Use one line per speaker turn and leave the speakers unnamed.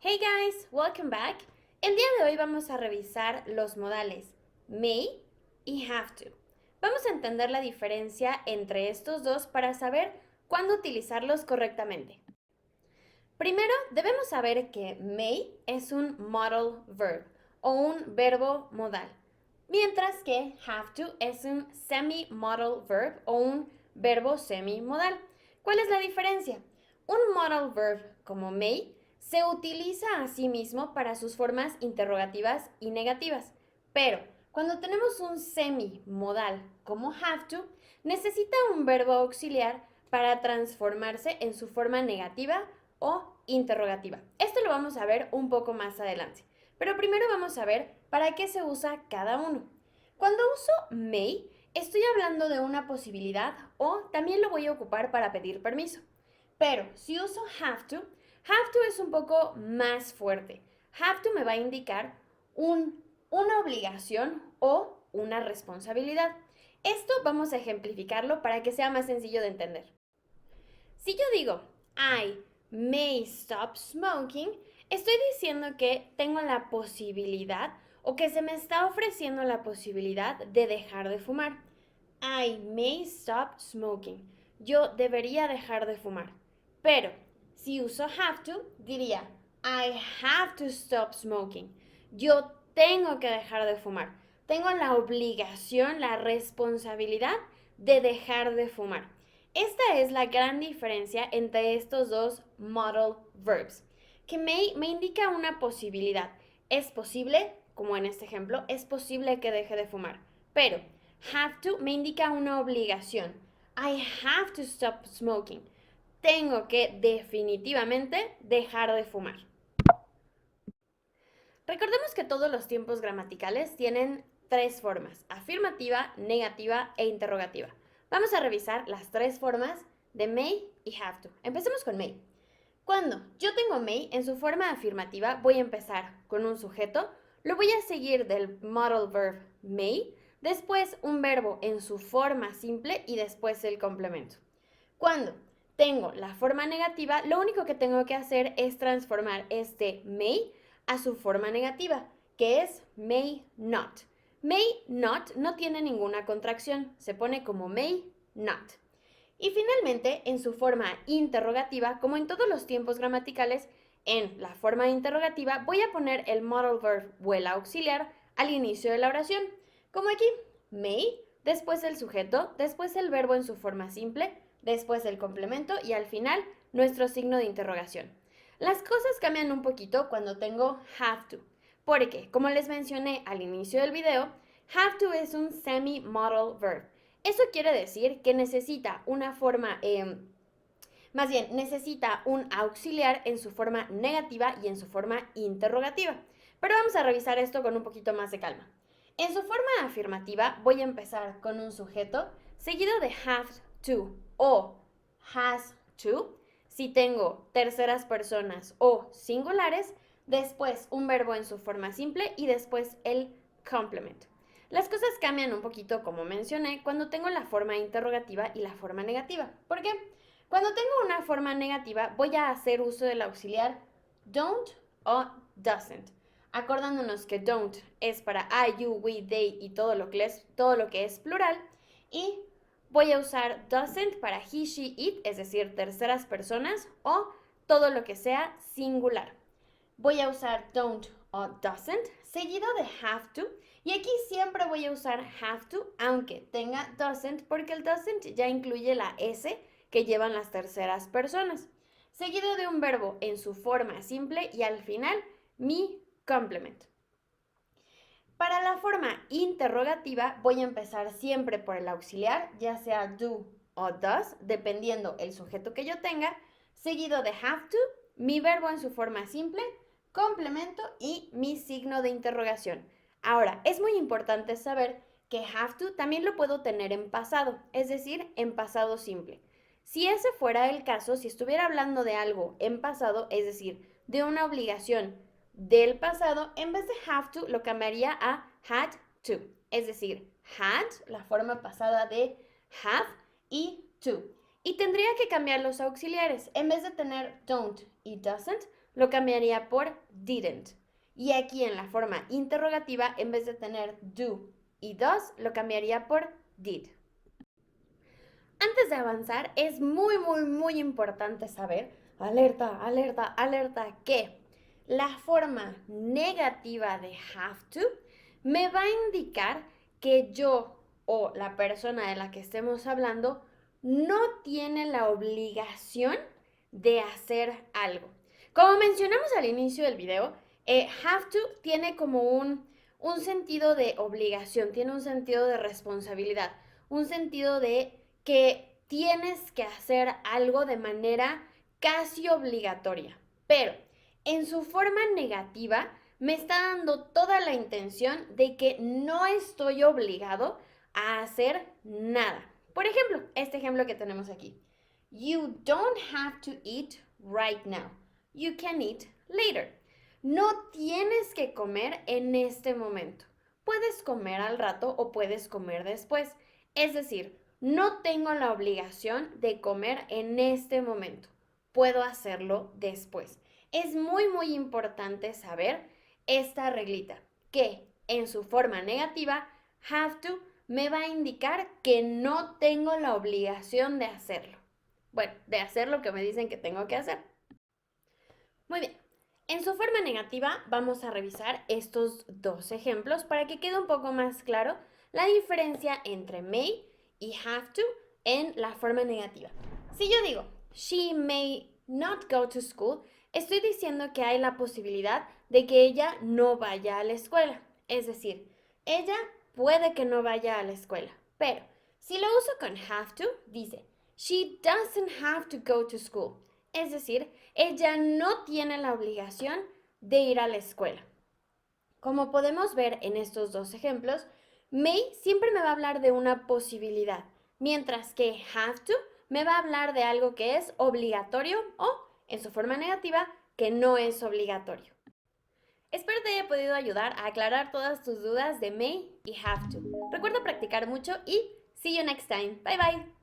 Hey guys, welcome back. El día de hoy vamos a revisar los modales may y have to. Vamos a entender la diferencia entre estos dos para saber cuándo utilizarlos correctamente. Primero, debemos saber que may es un modal verb o un verbo modal, mientras que have to es un semi-modal verb o un verbo semi-modal. ¿Cuál es la diferencia? Un modal verb como may se utiliza a sí mismo para sus formas interrogativas y negativas, pero cuando tenemos un semi-modal como have to, necesita un verbo auxiliar para transformarse en su forma negativa o interrogativa. Esto lo vamos a ver un poco más adelante. Pero primero vamos a ver para qué se usa cada uno. Cuando uso may, estoy hablando de una posibilidad o también lo voy a ocupar para pedir permiso. Pero si uso have to es un poco más fuerte. Have to me va a indicar una obligación o una responsabilidad. Esto vamos a ejemplificarlo para que sea más sencillo de entender. Si yo digo, I may stop smoking, estoy diciendo que tengo la posibilidad o que se me está ofreciendo la posibilidad de dejar de fumar. I may stop smoking. Yo debería dejar de fumar. Pero si uso have to, diría I have to stop smoking. Yo tengo que dejar de fumar. Tengo la obligación, la responsabilidad de dejar de fumar. Esta es la gran diferencia entre estos dos modal verbs, que me indica una posibilidad. Es posible, como en este ejemplo, es posible que deje de fumar. Pero have to me indica una obligación. I have to stop smoking. Tengo que definitivamente dejar de fumar. Recordemos que todos los tiempos gramaticales tienen tres formas: afirmativa, negativa e interrogativa. Vamos a revisar las tres formas de may y have to. Empecemos con may. Cuando yo tengo may en su forma afirmativa, voy a empezar con un sujeto, lo voy a seguir del modal verb may, después un verbo en su forma simple y después el complemento. Cuando tengo la forma negativa, lo único que tengo que hacer es transformar este may a su forma negativa, que es may not. May not no tiene ninguna contracción, se pone como may not. Y finalmente, en su forma interrogativa, como en todos los tiempos gramaticales, en la forma interrogativa voy a poner el modal verb o el auxiliar al inicio de la oración, como aquí, may, después el sujeto, después el verbo en su forma simple, después el complemento y al final nuestro signo de interrogación. Las cosas cambian un poquito cuando tengo have to, porque, como les mencioné al inicio del video, have to es un semi-modal verb. Eso quiere decir que necesita una forma, más bien, necesita un auxiliar en su forma negativa y en su forma interrogativa. Pero vamos a revisar esto con un poquito más de calma. En su forma afirmativa voy a empezar con un sujeto seguido de have to o has to, si tengo terceras personas o singulares, después un verbo en su forma simple y después el complemento. Las cosas cambian un poquito, como mencioné, cuando tengo la forma interrogativa y la forma negativa. ¿Por qué? Cuando tengo una forma negativa, voy a hacer uso del auxiliar don't o doesn't. Acordándonos que don't es para I, you, we, they y todo lo que es plural. Y voy a usar doesn't para he, she, it, es decir, terceras personas o todo lo que sea singular. Voy a usar don't o doesn't seguido de have to. Y aquí siempre voy a usar have to, aunque tenga doesn't, porque el doesn't ya incluye la S que llevan las terceras personas. Seguido de un verbo en su forma simple y al final mi complemento. Para la forma interrogativa voy a empezar siempre por el auxiliar, ya sea do o does, dependiendo el sujeto que yo tenga, seguido de have to, mi verbo en su forma simple, complemento y mi signo de interrogación. Ahora, es muy importante saber que have to también lo puedo tener en pasado, es decir, en pasado simple. Si ese fuera el caso, si estuviera hablando de algo en pasado, es decir, de una obligación del pasado, en vez de have to lo cambiaría a had to. Es decir, had, la forma pasada de have y to. Y tendría que cambiar los auxiliares. En vez de tener don't y doesn't, lo cambiaría por didn't. Y aquí en la forma interrogativa, en vez de tener do y does, lo cambiaría por did. Antes de avanzar, es muy importante saber, alerta, alerta, alerta, que la forma negativa de have to me va a indicar que yo o la persona de la que estemos hablando no tiene la obligación de hacer algo. Como mencionamos al inicio del video, have to tiene como un sentido de obligación, tiene un sentido de responsabilidad, un sentido de que tienes que hacer algo de manera casi obligatoria. Pero en su forma negativa me está dando toda la intención de que no estoy obligado a hacer nada. Por ejemplo, este ejemplo que tenemos aquí. You don't have to eat right now. You can eat later. No tienes que comer en este momento. Puedes comer al rato o puedes comer después. Es decir, no tengo la obligación de comer en este momento. Puedo hacerlo después. Es muy importante saber esta reglita, que en su forma negativa, have to me va a indicar que no tengo la obligación de hacerlo. Bueno, de hacer lo que me dicen que tengo que hacer. Muy bien. En su forma negativa vamos a revisar estos dos ejemplos para que quede un poco más claro la diferencia entre may y have to en la forma negativa. Si yo digo, she may not go to school, estoy diciendo que hay la posibilidad de que ella no vaya a la escuela. Es decir, ella puede que no vaya a la escuela. Pero si lo uso con have to, dice, she doesn't have to go to school. Es decir, ella no tiene la obligación de ir a la escuela. Como podemos ver en estos dos ejemplos, may siempre me va a hablar de una posibilidad, mientras que have to me va a hablar de algo que es obligatorio o, en su forma negativa, que no es obligatorio. Espero te haya podido ayudar a aclarar todas tus dudas de may y have to. Recuerda practicar mucho y see you next time. Bye bye.